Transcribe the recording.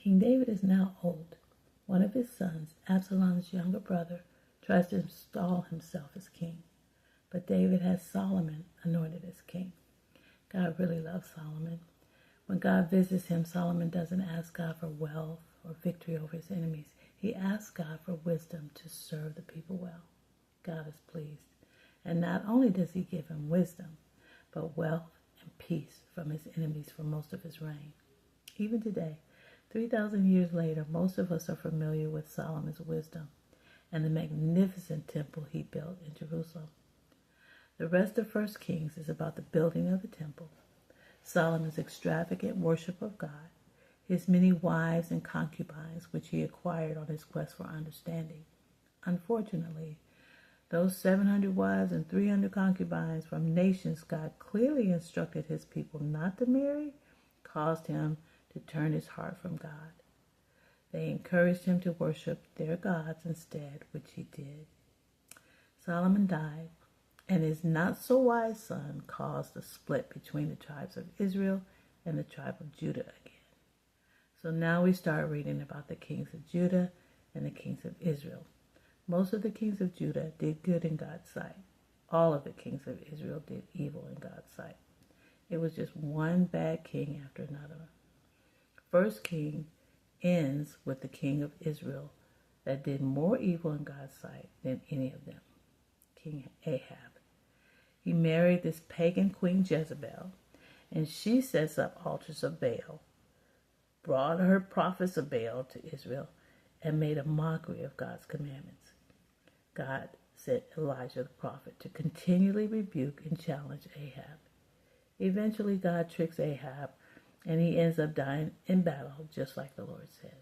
King David is now old. One of his sons, Absalom's younger brother, tries to install himself as king. But David has Solomon anointed as king. God really loves Solomon. When God visits him, Solomon doesn't ask God for wealth or victory over his enemies. He asks God for wisdom to serve the people well. God is pleased. And not only does he give him wisdom, but wealth and peace from his enemies for most of his reign. Even today, 3,000 years later, most of us are familiar with Solomon's wisdom and the magnificent temple he built in Jerusalem. The rest of 1 Kings is about the building of the temple, Solomon's extravagant worship of God, his many wives and concubines which he acquired on his quest for understanding. Unfortunately, those 700 wives and 300 concubines from nations God clearly instructed his people not to marry caused him to turn his heart from God. They encouraged him to worship their gods instead, which he did. Solomon died, and his not-so-wise son caused a split between the tribes of Israel and the tribe of Judah again. So now we start reading about the kings of Judah and the kings of Israel. Most of the kings of Judah did good in God's sight. All of the kings of Israel did evil in God's sight. It was just one bad king after another. First King ends with the king of Israel that did more evil in God's sight than any of them, King Ahab. He married this pagan queen Jezebel, and she sets up altars of Baal, brought her prophets of Baal to Israel, and made a mockery of God's commandments. God sent Elijah the prophet to continually rebuke and challenge Ahab. Eventually, God tricks Ahab, and he ends up dying in battle, just like the Lord said.